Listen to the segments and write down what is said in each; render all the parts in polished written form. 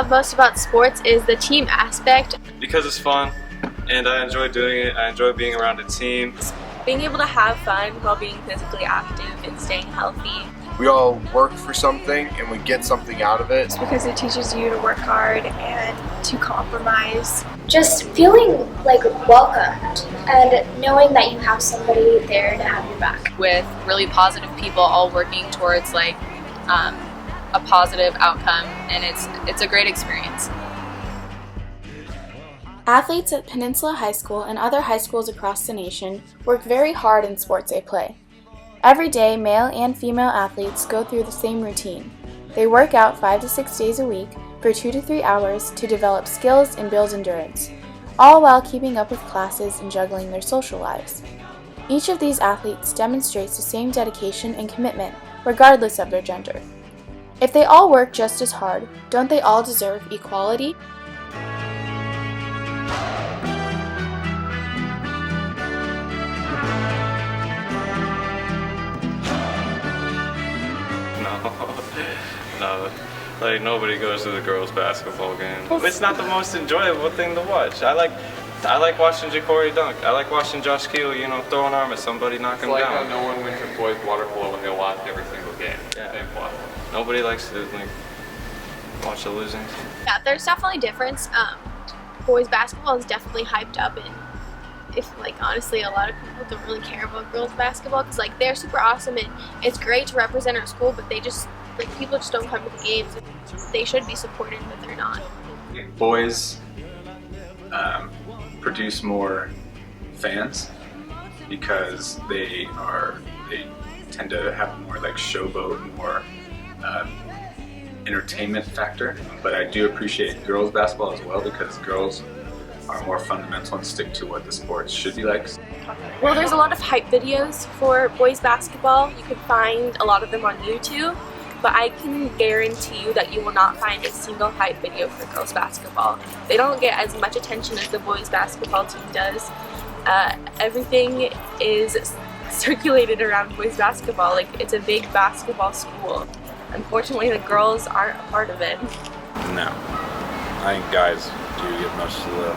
love most about sports is the team aspect. Because it's fun and I enjoy doing it. I enjoy being around a team. Being able to have fun while being physically active and staying healthy. We all work for something and we get something out of it. It's because it teaches you to work hard and to compromise. Just feeling like welcomed and knowing that you have somebody there to have your back. With really positive people all working towards like a positive outcome, and it's a great experience. Athletes at Peninsula High School and other high schools across the nation work very hard in sports they play. Every day, male and female athletes go through the same routine. They work out 5 to 6 days a week for 2 to 3 hours to develop skills and build endurance, all while keeping up with classes and juggling their social lives. Each of these athletes demonstrates the same dedication and commitment, regardless of their gender. If they all work just as hard, don't they all deserve equality? No, like nobody goes to the girls' basketball game. It's not the most enjoyable thing to watch. I like watching Ja'Cory dunk. I like watching Josh Keel, throw an arm at somebody, knock him down. It's like how no one wins in boys water polo when they watch every single game. Yeah. Same plot. Nobody likes to watch the losing. Yeah, there's definitely a difference. Boys basketball is definitely hyped up, and honestly, a lot of people don't really care about girls basketball because they're super awesome and it's great to represent our school, but people just don't come to the games. They should be supported, but they're not. Boys produce more fans because they tend to have more showboat, more entertainment factor. But I do appreciate girls basketball as well because girls are more fundamental and stick to what the sport should be like. Well, there's a lot of hype videos for boys basketball. You can find a lot of them on YouTube, but I can guarantee you that you will not find a single hype video for girls basketball. They don't get as much attention as the boys basketball team does. Everything is circulated around boys basketball. It's a big basketball school. Unfortunately, the girls aren't a part of it. No. I think guys do get most of the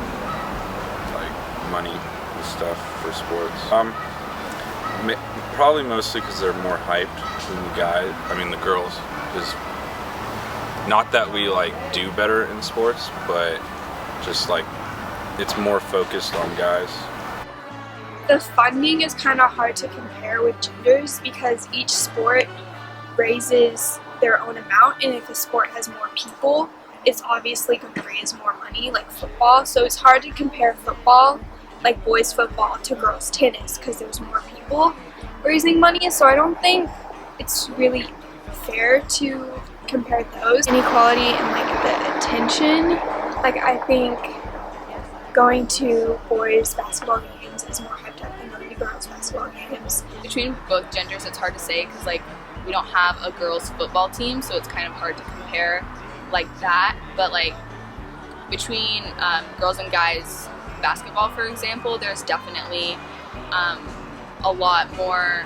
money and stuff for sports. Probably mostly because they're more hyped than the girls. Just not that we do better in sports, but just it's more focused on guys. The funding is kind of hard to compare with genders because each sport raises their own amount, and if a sport has more people, it's obviously going to raise more money, like football. So it's hard to compare football, like boys football, to girls tennis because there's more people raising money. So I don't think it's really fair to compare those. Inequality and the attention. I think going to boys basketball games is more hyped up than going to girls basketball games. Between both genders, it's hard to say because we don't have a girls football team, so it's kind of hard to compare that. But between girls and guys basketball, for example, there's definitely a lot more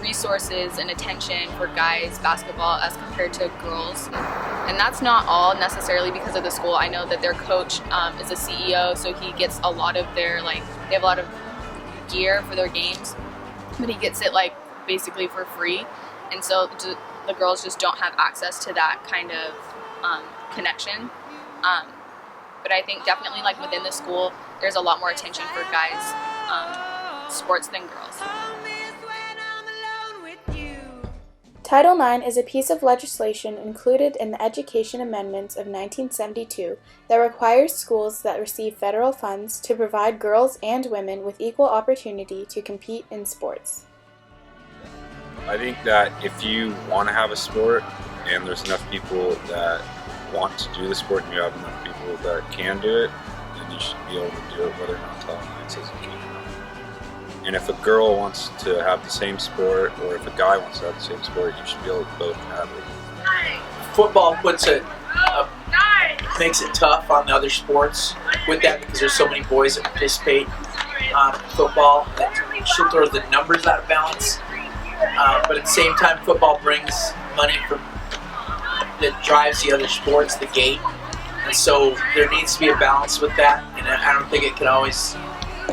resources and attention for guys basketball as compared to girls, and that's not all necessarily because of the school. I know that their coach is a CEO, so he gets a lot of their they have a lot of gear for their games, but he gets it basically for free, and so the girls just don't have access to that kind of connection. But I think definitely within the school there's a lot more attention for guys sports than girls. Title IX is a piece of legislation included in the Education Amendments of 1972 that requires schools that receive federal funds to provide girls and women with equal opportunity to compete in sports. I think that if you want to have a sport and there's enough people that want to do the sport and you have enough people that can do it, then you should be able to do it whether or not Title IX says you can. And if a girl wants to have the same sport, or if a guy wants to have the same sport, you should be able to both have it. Football makes it tough on the other sports with that because there's so many boys that participate in football. It should throw the numbers out of balance. But at the same time, football brings money that drives the other sports, the gate. And so there needs to be a balance with that, and I don't think it can always.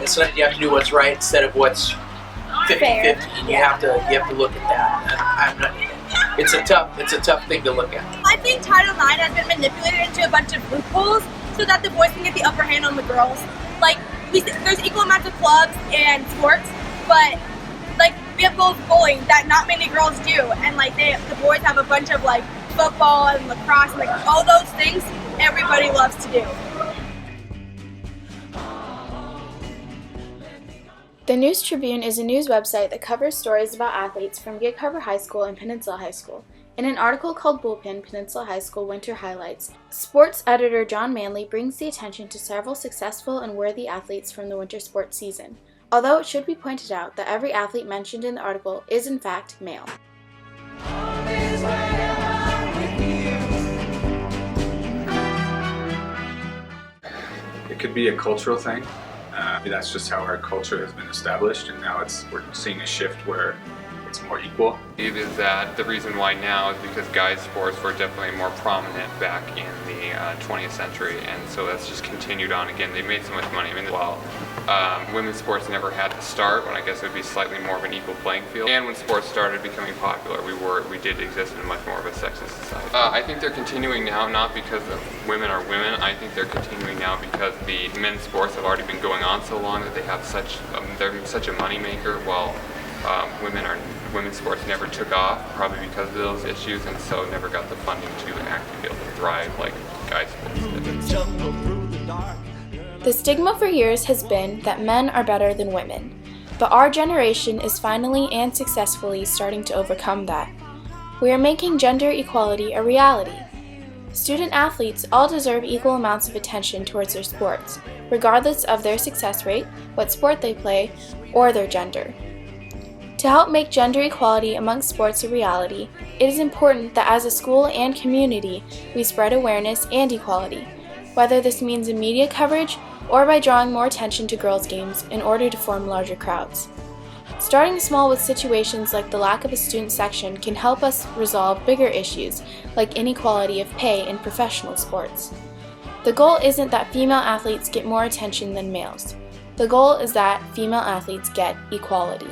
Sometimes you have to do what's right instead of what's 50-50, and you have to look at that. And it's a tough thing to look at. I think Title IX has been manipulated into a bunch of loopholes so that the boys can get the upper hand on the girls. Like there's equal amounts of clubs and sports, but like we have girls bowling that not many girls do, and like the boys have a bunch of like football and lacrosse and like all those things everybody loves to do. The News Tribune is a news website that covers stories about athletes from Gig Harbor High School and Peninsula High School. In an article called Bullpen, Peninsula High School Winter Highlights, sports editor John Manley brings the attention to several successful and worthy athletes from the winter sports season, although it should be pointed out that every athlete mentioned in the article is in fact male. It could be a cultural thing. That's just how our culture has been established, and now we're seeing a shift where it's more equal. It is that the reason why now is because guys' sports were definitely more prominent back in the 20th century, and so that's just continued on again. They made so much money. I mean, while women's sports never had to start, when I guess it would be slightly more of an equal playing field, and when sports started becoming popular, we did exist in a much more of a sexist society. I think they're continuing now, not because women are women. I think they're continuing now because the men's sports have already been going on so long that they have they're such a moneymaker, while women's sports never took off, probably because of those issues, and so never got the funding to actually be able to thrive like guys' sports did. The stigma for years has been that men are better than women, but our generation is finally and successfully starting to overcome that. We are making gender equality a reality. Student athletes all deserve equal amounts of attention towards their sports, regardless of their success rate, what sport they play, or their gender. To help make gender equality amongst sports a reality, it is important that as a school and community, we spread awareness and equality, whether this means in media coverage or by drawing more attention to girls' games in order to form larger crowds. Starting small with situations like the lack of a student section can help us resolve bigger issues like inequality of pay in professional sports. The goal isn't that female athletes get more attention than males. The goal is that female athletes get equality.